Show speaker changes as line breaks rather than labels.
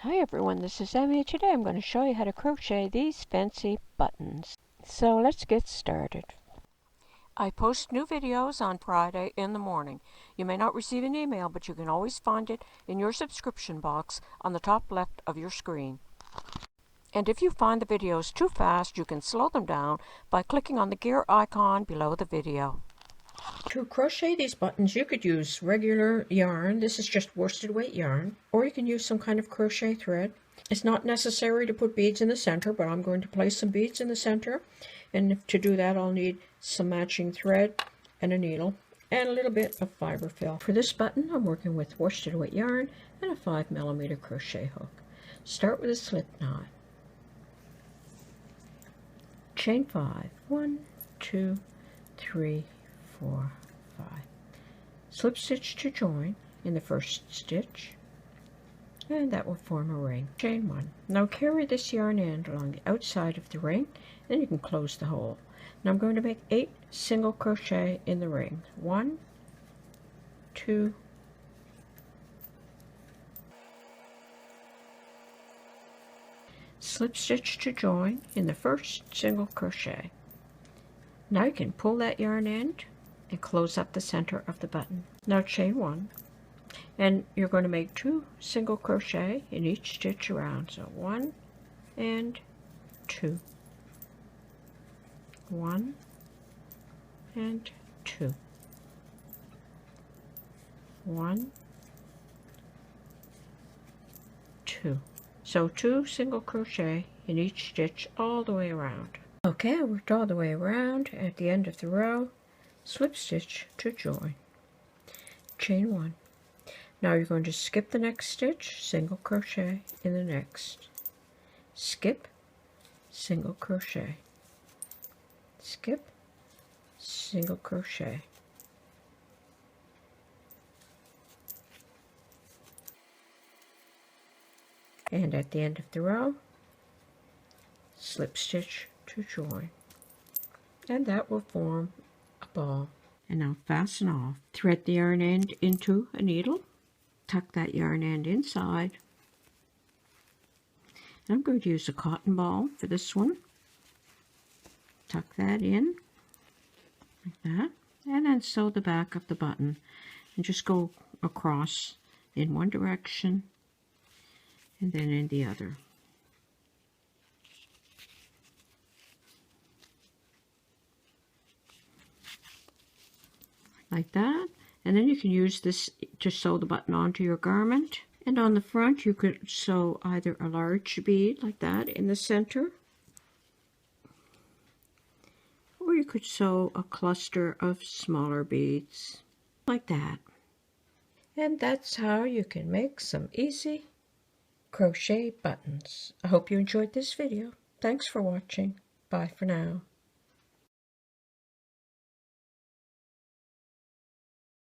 Hi everyone, this is Emmy. Today I'm going to show you how to crochet these fancy buttons. So let's get started. I post new videos on Friday in the morning. You may not receive an email, but you can always find it in your subscription box on the top left of your screen. And if you find the videos too fast, you can slow them down by clicking on the gear icon below the video. To crochet these buttons, you could use regular yarn. This is just worsted weight yarn, or you can use some kind of crochet thread. It's not necessary to put beads in the center, but I'm going to place some beads in the center, and to do that I'll need some matching thread and a needle and a little bit of fiber fill. For this button I'm working with worsted weight yarn and a 5mm crochet hook. Start with a slip knot. Chain 5. 1, 2, 3, 4, 5. Slip stitch to join in the first stitch, and that will form a ring. Chain 1. Now carry this yarn end along the outside of the ring, then you can close the hole. Now I'm going to make 8 single crochet in the ring. 1, 2, slip stitch to join in the first single crochet. Now you can pull that yarn end and close up the center of the button. Now chain 1, and you're going to make 2 single crochet in each stitch around. So 1 and 2, 1 and 2, 1, 2. So 2 single crochet in each stitch all the way around. Okay, I worked all the way around. At the end of the row, slip stitch to join. Chain 1. Now you're going to skip the next stitch, single crochet in the next. Skip, single crochet. Skip, single crochet. And at the end of the row, slip stitch to join, and that will form a ball. And now fasten off. Thread the yarn end into a needle, tuck that yarn end inside, and I'm going to use a cotton ball for this one. Tuck that in like that, and then sew the back of the button and just go across in one direction and then in the other. Like that, and then you can use this to sew the button onto your garment. And on the front you could sew either a large bead like that in the center, or you could sew a cluster of smaller beads like that. And that's how you can make some easy crochet buttons. I hope you enjoyed this video. Thanks for watching. Bye for now.